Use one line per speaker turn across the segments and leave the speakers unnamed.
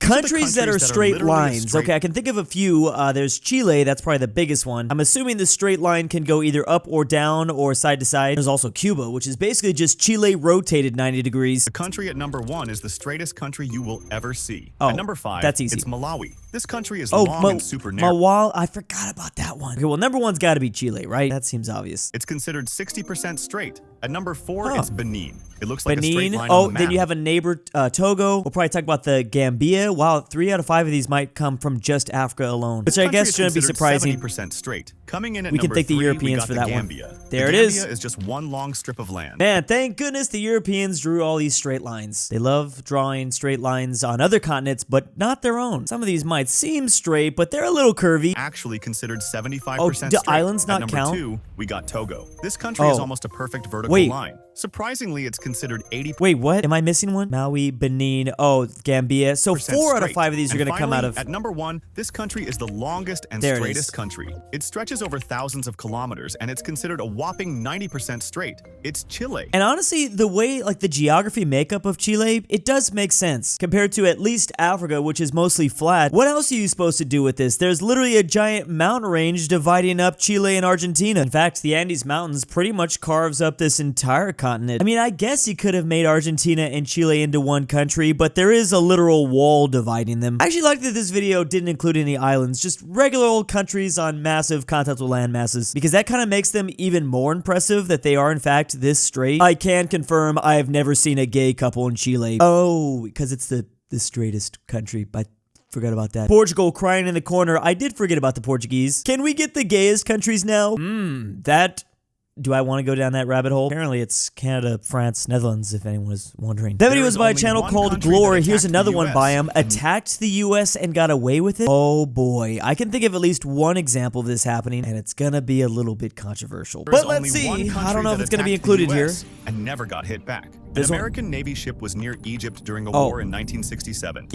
Countries that are straight lines. Okay, I can think of a few. There's Chile, that's probably the biggest one. I'm assuming the straight line can go either up or down or side to side. There's also Cuba, which is basically just Chile rotated 90 degrees.
The country at number 1 is the straightest country you will ever see.
Oh,
at number 5,
that's easy.
it's Malawi. This country is long and super narrow.
I forgot about that one. Okay, well, number 1's got to be Chile, right? That seems obvious.
It's considered 60% straight. At number 4, it's Benin. It looks like a straight line
Oh,
on the map.
then you have a neighbor, Togo. We'll probably talk about the Gambia. Wow, 3 out of 5 of these might come from just Africa alone, which I guess shouldn't be surprising.
70% straight. Coming in at
we
number
can thank the
3,
Europeans for that
Gambia.
one. There
the
it is.
Gambia is just one long strip of land.
Man, thank goodness the Europeans drew all these straight lines. They love drawing straight lines on other continents, but not their own. Some of these might seem straight, but they're a little curvy.
Actually considered 75%
Oh,
straight.
do islands not
at
count?
number 2, we got Togo. This country is almost a perfect vertical line. Surprisingly, it's considered 80%.
Wait, what? Am I missing one? Maui, Benin, Gambia. So 4 out of 5 of these are going to come out of...
At number 1, this country is the longest and straightest country. It stretches over thousands of kilometers, and it's considered a whopping 90% straight. It's Chile.
And honestly, the way, like, the geography makeup of Chile, it does make sense. Compared to at least Africa, which is mostly flat. What else are you supposed to do with this? There's literally a giant mountain range dividing up Chile and Argentina. In fact, the Andes Mountains pretty much carves up this entire continent. I mean, I guess you could have made Argentina and Chile into one country, but there is a literal wall dividing them. I actually like that this video didn't include any islands, just regular old countries on massive continental land masses, because that kind of makes them even more impressive that they are in fact this straight. I can confirm I have never seen a gay couple in Chile. Oh, because it's the straightest country, but forgot about that. Portugal crying in the corner. I did forget about the Portuguese. Can we get the gayest countries now? Do I want to go down that rabbit hole? Apparently it's Canada, France, Netherlands, if anyone was wondering. That video was by a channel called Glory. Here's another one by him. Attacked the US and got away with it? Oh boy. I can think of at least one example of this happening, and it's gonna be a little bit controversial. But let's see. I don't know if it's gonna be included here.
And never got hit back. An American Navy ship was near Egypt during a war in 1967.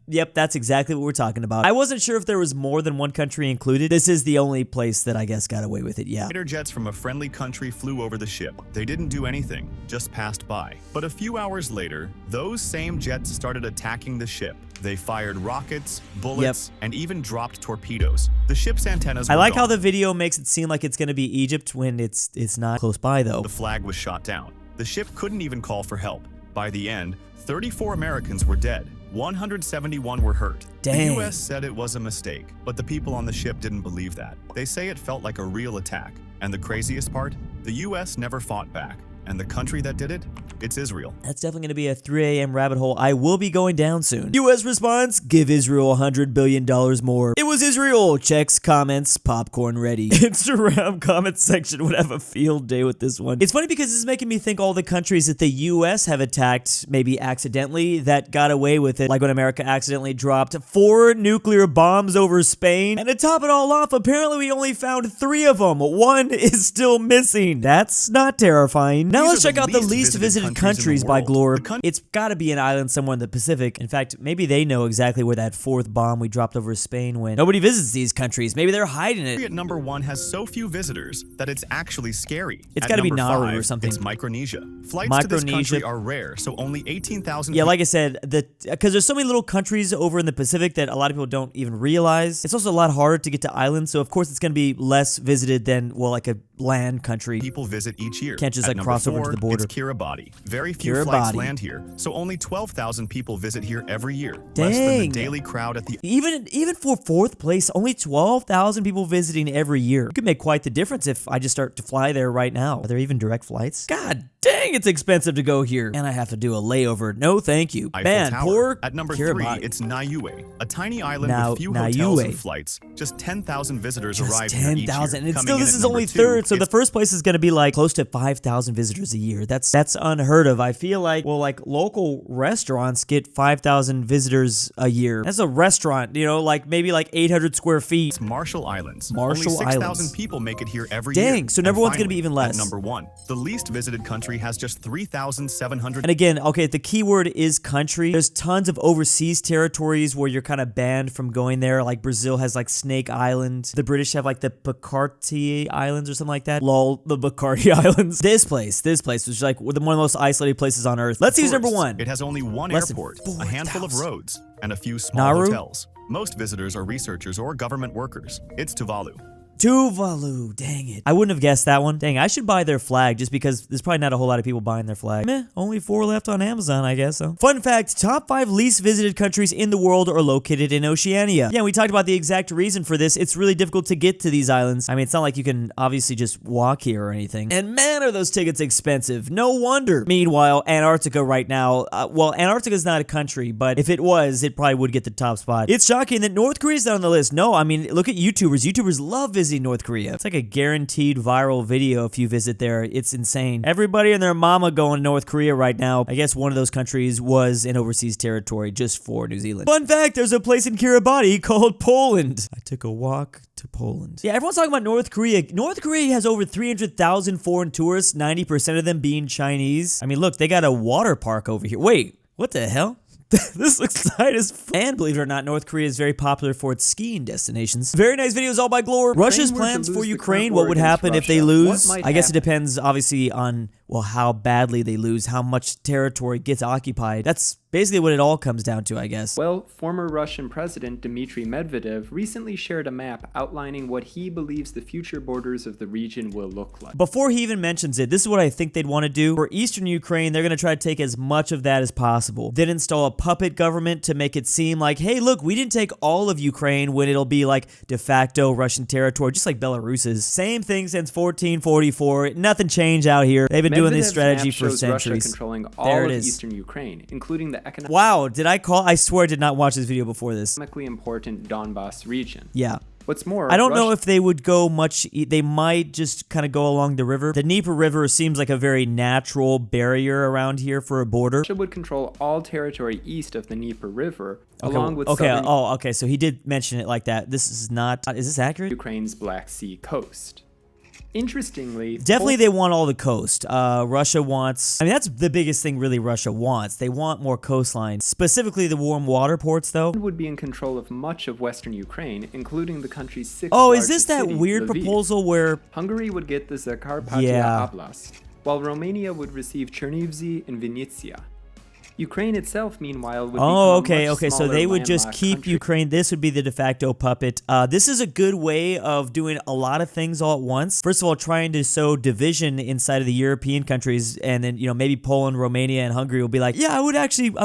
Yep, that's exactly what we're talking about. I wasn't sure if there was more than one country included. This is the only place that I guess got away with it, yeah.
Fighter jets from a friendly country flew over the ship. They didn't do anything, just passed by. But a few hours later, those same jets started attacking the ship. They fired rockets, bullets, and even dropped torpedoes. The ship's antennas were
I like
gone.
how the video makes it seem like it's going to be Egypt when it's not close by, though.
The flag was shot down. The ship couldn't even call for help. By the end, 34 Americans were dead. 171 were hurt.
Dang.
The U.S. said it was a mistake, but the people on the ship didn't believe that. They say it felt like a real attack. And the craziest part? The U.S. never fought back. And the country that did it? It's Israel. That's
definitely going to be a 3 a.m. rabbit hole I will be going down soon. U.S. response, give Israel $100 billion more. It was Israel. Checks, comments, popcorn ready. Instagram comment section would have a field day with this one. It's funny because this is making me think all the countries that the U.S. have attacked, maybe accidentally, that got away with it. Like when America accidentally dropped 4 nuclear bombs over Spain. And to top it all off, apparently we only found 3 of them. 1 is still missing. That's not terrifying. Now let's check out the least visited countries by Glory. It's got to be an island somewhere in the Pacific. In fact, maybe they know exactly where that 4th bomb we dropped over Spain went. Nobody visits these countries. Maybe they're hiding it.
At number 1 has so few visitors that it's actually scary.
It's got to be Nauru or something.
It's Micronesia. Flights to this country are rare, so only 18,000.
Yeah, like I said, because there's so many little countries over in the Pacific that a lot of people don't even realize. It's also a lot harder to get to islands, so of course it's going to be less visited than, well, like a land country.
People visit each year.
Can't just like cross over to the border.
It's Kiribati. Very few flights land here, so only 12,000 people visit here every year.
Dang.
Less than the daily crowd at the...
Even for 4th place, only 12,000 people visiting every year. It could make quite the difference if I just start to fly there right now. Are there even direct flights? God dang, it's expensive to go here. And I have to do a layover. No, thank you. Man, poor
At number
Kiribati.
3, it's Niue, a tiny island with few hotels and flights. Just 10,000 visitors arrive here each year.
10,000. And still, this is only 3rd, so the first place is going to be like close to 5,000 visitors a year. That's unheard of. I feel like, well, like local restaurants get 5,000 visitors a year. That's a restaurant, you know, like maybe like 800 square feet.
It's Marshall Islands.
Marshall
Only 6,000
Islands.
people make it here every year.
Dang, so number 1's going to be even less.
At number 1, the least visited country country has just 3,700.
And again, okay, the keyword is country. There's tons of overseas territories where you're kind of banned from going there. Like Brazil has like Snake Island. The British have like the Bacardi Islands or something like that. Lol, the Bacardi Islands. This place was like one of the most isolated places on Earth. Let's use number one.
It has only one
Less
airport,
than
a handful of roads, and a few small
Nauru?
hotels. Most visitors are researchers or government workers. It's Tuvalu.
Tuvalu, dang it. I wouldn't have guessed that one. Dang, I should buy their flag just because there's probably not a whole lot of people buying their flag. Meh, only 4 left on Amazon, I guess so. Fun fact, top 5 least visited countries in the world are located in Oceania. Yeah, we talked about the exact reason for this. It's really difficult to get to these islands. I mean, it's not like you can obviously just walk here or anything. And man, are those tickets expensive. No wonder. Meanwhile, Antarctica right now, well, Antarctica is not a country, but if it was, it probably would get the top spot. It's shocking that North Korea's not on the list. No, I mean, look at YouTubers. YouTubers love visiting North Korea. It's like a guaranteed viral video if you visit there. It's insane. Everybody and their mama going to North Korea right now. I guess one of those countries was an overseas territory just for New Zealand. Fun fact, there's a place in Kiribati called Poland. I took a walk to Poland. Yeah, everyone's talking about North Korea. North Korea has over 300,000 foreign tourists, 90% of them being Chinese. I mean, look, they got a water park over here. Wait, what the hell? This looks tight as f. And believe it or not, North Korea is very popular for its skiing destinations. Very nice videos all by Glor. Russia's plans for Ukraine. What would happen if they lose? I guess it depends obviously on, well, how badly they lose, how much territory gets occupied. That's basically what it all comes down to, I guess.
Well, former Russian President Dmitry Medvedev recently shared a map outlining what he believes the future borders of the region will look like.
Before he even mentions it, this is what I think they'd want to do. For eastern Ukraine, they're going to try to take as much of that as possible. Then install a puppet government to make it seem like, hey, look, we didn't take all of Ukraine when it'll be like de facto Russian territory, just like Belarus's. Same thing since 1444. Nothing changed out here. They've been doing this strategy for centuries.
Russia controlling all of eastern Ukraine, including the
wow, did I call? I swear I did not watch this video before this.
Economically important Donbass region.
Yeah.
What's more,
I don't know if they would go much. They might just kind of go along the river. The Dnieper River seems like a very natural barrier around here for a border.
Russia would control all territory east of the Dnieper River, along with
okay, so he did mention it like that. This is not. Is this accurate?
Ukraine's Black Sea coast. Interestingly,
definitely they want all the coast. Russia wants, I mean, that's the biggest thing really Russia wants. They want more coastline, specifically the warm water ports though.
Would be in control of much of western Ukraine, including the country's 6th
is this that
city,
weird
Lviv.
Proposal where
Hungary would get the Zakarpattia Oblast, while Romania would receive Chernivtsi and Vinnytsia. Ukraine itself, meanwhile, would become
so they would just keep
country.
Ukraine. This would be the de facto puppet. This is a good way of doing a lot of things all at once. First of all, trying to sow division inside of the European countries, and then, you know, maybe Poland, Romania, and Hungary will be like, yeah, I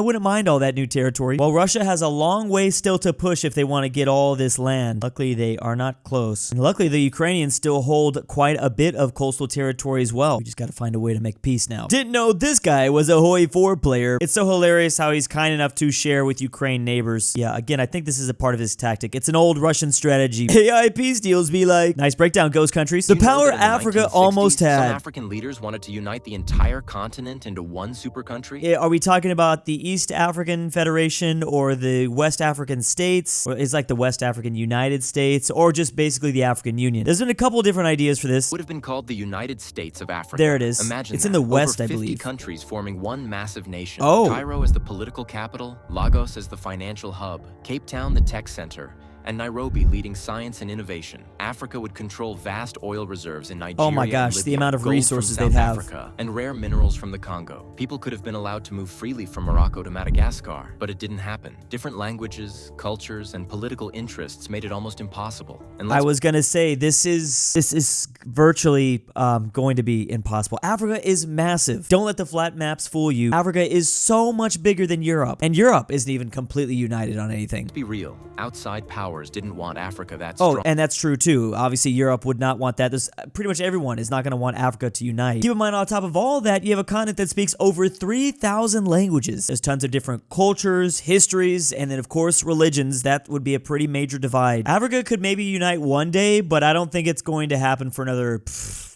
wouldn't mind all that new territory. Well, Russia has a long way still to push if they want to get all this land. Luckily, they are not close. And luckily, the Ukrainians still hold quite a bit of coastal territory as well. We just got to find a way to make peace now. Didn't know this guy was a Hoi 4 player. It's so hilarious how he's kind enough to share with Ukraine neighbors. Yeah, again, I think this is a part of his tactic. It's an old Russian strategy. AI peace deals be like, nice breakdown, ghost countries. The power Africa almost had.
Some African leaders wanted to unite the entire continent into one super country.
Yeah, are we talking about the East African Federation or the West African States? Or is like the West African United States, or just basically the African Union? There's been a couple different ideas for this.
Would have been called the United States of Africa.
There it is.
Imagine
it's in the West,
over 50
I believe.
countries forming one massive nation.
Oh.
Cairo as the political capital, Lagos as the financial hub, Cape Town the tech center, and Nairobi leading science and innovation. Africa would control vast oil reserves in Nigeria.
Oh my gosh,
and
the
Libya,
amount of
gold
resources
from
they'd
South
have.
Africa, and rare minerals from the Congo. People could have been allowed to move freely from Morocco to Madagascar, but it didn't happen. Different languages, cultures, and political interests made it almost impossible. And
I was gonna say this is virtually going to be impossible. Africa is massive. Don't let the flat maps fool you. Africa is so much bigger than Europe, and Europe isn't even completely united on anything.
Let's be real. Outside powers didn't want Africa that strong.
Oh, and that's true too. Obviously, Europe would not want that. There's pretty much everyone is not going to want Africa to unite. Keep in mind, on top of all that, you have a continent that speaks over 3,000 languages. There's tons of different cultures, histories, and then of course religions. That would be a pretty major divide. Africa could maybe unite one day, but I don't think it's going to happen for another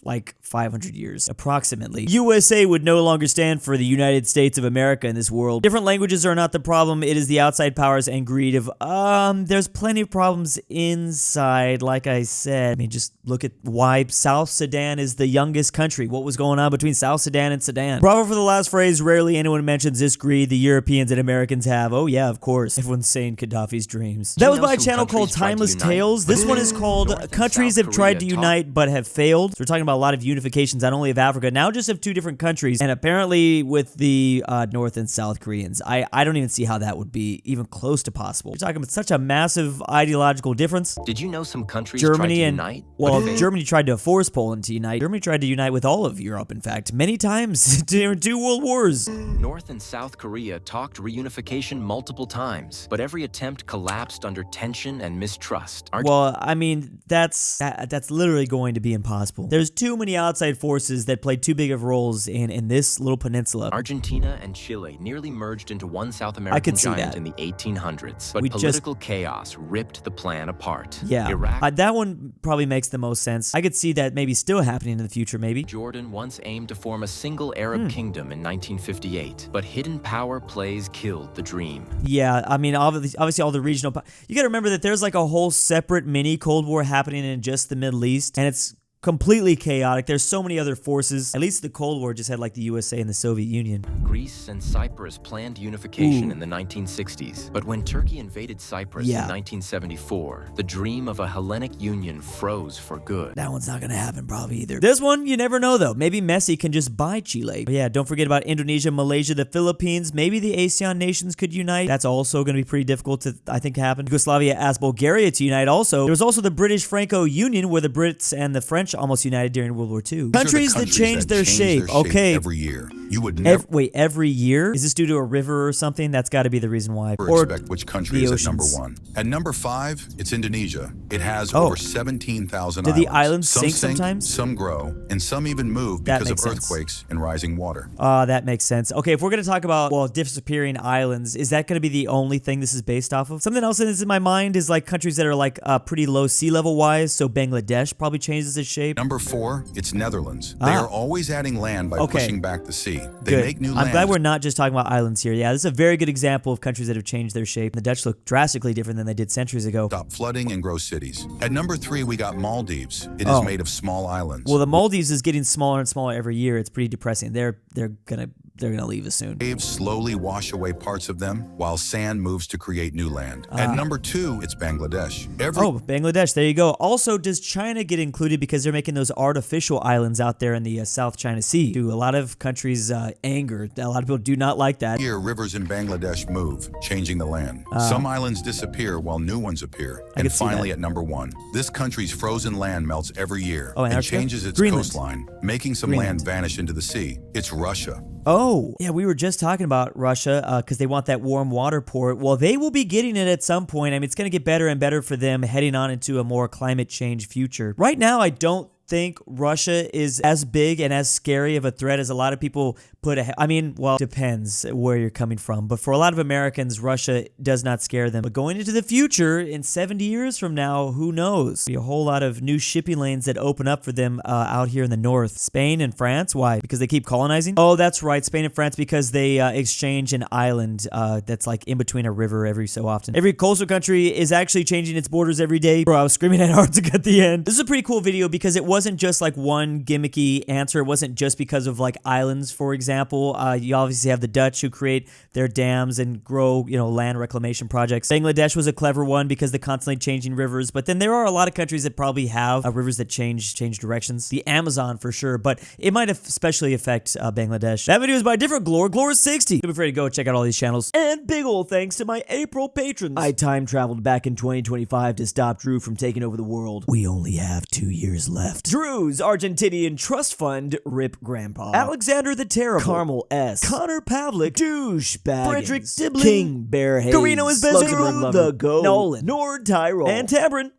like 500 years, approximately. USA would no longer stand for the United States of America in this world. Different languages are not the problem. It is the outside powers and greed of, there's plenty of problems inside, like I said. I mean, just look at why South Sudan is the youngest country. What was going on between South Sudan and Sudan? Bravo for the last phrase. Rarely anyone mentions this greed the Europeans and Americans have. Oh yeah, of course. Everyone's saying Gaddafi's dreams. That was by a channel called Timeless Tales. This one is called Countries Have Tried to Unite but Have Failed. So we're talking about a lot of unifications, not only of Africa, now just of two different countries, and apparently with the North and South Koreans. I don't even see how that would be even close to possible. You're talking about such a massive ideological difference.
Did you know some countries
Germany
tried to
and
unite?
well, Germany tried to force Poland to unite. Germany tried to unite with all of Europe, in fact, many times during 2 world wars.
North and South Korea talked reunification multiple times, but every attempt collapsed under tension and mistrust.
Well, I mean, that's literally going to be impossible. There's too many outside forces that played too big of roles in this little peninsula.
Argentina and Chile nearly merged into one South American giant in the 1800s, but political chaos ripped the plan apart.
Yeah,
Iraq,
that one probably makes the most sense. I could see that maybe still happening in the future, maybe.
Jordan once aimed to form a single Arab kingdom in 1958, but hidden power plays killed the dream.
Yeah, I mean, obviously all the regional... You gotta remember that there's like a whole separate mini Cold War happening in just the Middle East, and it's completely chaotic. There's so many other forces. At least the Cold War just had like the USA and the Soviet Union.
Greece and Cyprus planned unification in the 1960s, but when Turkey invaded Cyprus in 1974, the dream of a Hellenic union froze for good.
That one's not gonna happen probably either. This one, you never know though. Maybe Messi can just buy Chile. But yeah, don't forget about Indonesia, Malaysia, the Philippines. Maybe the ASEAN nations could unite. That's also gonna be pretty difficult to, I think, happen. Yugoslavia asked Bulgaria to unite also. There was also the British Franco Union where the Brits and the French almost united during World War II. Countries that changed their shape. Okay.
Every year. You would never
wait, every year? Is this due to a river or something? That's got to be the reason why.
Or expect which country is at number 1. At number 5, it's Indonesia. It has over 17,000 islands.
Do the islands sink sometimes?
Some grow, and some even move because of earthquakes and rising water.
That makes sense. Okay, if we're going to talk about, well, disappearing islands, is that going to be the only thing this is based off of? Something else that is in my mind is like countries that are like pretty low sea level wise, so Bangladesh probably changes its shape.
Number 4, it's Netherlands. They are always adding land by pushing back the sea. They make new
I'm glad we're not just talking about islands here. Yeah, this is a very good example of countries that have changed their shape. The Dutch look drastically different than they did centuries ago.
Stop flooding and grow cities. At number 3, we got Maldives. It is made of small islands.
Well, the Maldives is getting smaller and smaller every year. It's pretty depressing. They're gonna leave us soon.
Waves slowly wash away parts of them, while sand moves to create new land. At number 2, it's Bangladesh.
Bangladesh, there you go. Also, does China get included because they're making those artificial islands out there in the South China Sea? To a lot of countries' anger, a lot of people do not like that.
Here, rivers in Bangladesh move, changing the land. Some islands disappear while new ones appear. And finally, at number 1, this country's frozen land melts every year and changes its coastline, making some land vanish into the sea. It's Russia.
Oh, yeah, we were just talking about Russia because they want that warm water port. Well, they will be getting it at some point. I mean, it's going to get better and better for them heading on into a more climate change future. Right now, I don't think Russia is as big and as scary of a threat as a lot of people put ahead. I mean, well, depends where you're coming from. But for a lot of Americans, Russia does not scare them. But going into the future, in 70 years from now, who knows? There'll be a whole lot of new shipping lanes that open up for them out here in the north. Spain and France, why? Because they keep colonizing? Oh, that's right, Spain and France, because they exchange an island that's like in between a river every so often. Every coastal country is actually changing its borders every day. Bro, I was screaming at Arctic at the end. This is a pretty cool video because it wasn't just like one gimmicky answer. It wasn't just because of like islands, for example. You obviously have the Dutch who create their dams and grow, land reclamation projects. Bangladesh was a clever one because they're constantly changing rivers. But then there are a lot of countries that probably have rivers that change directions. The Amazon for sure, but it might especially affect Bangladesh. That video is by a different Glor60. Don't be afraid to go check out all these channels. And big ol' thanks to my April patrons. I time traveled back in 2025 to stop Drew from taking over the world. We only have 2 years left. Drew's Argentinian Trust Fund, Rip Grandpa. Alexander the Terrible. Carmel S. Connor Pavlik. DOOCHBAGGINS. Fredrik Tibblin. KingBearHaze. KirinoIsBestGirl. The Go. Nolan. NordTyrol. And Tambre.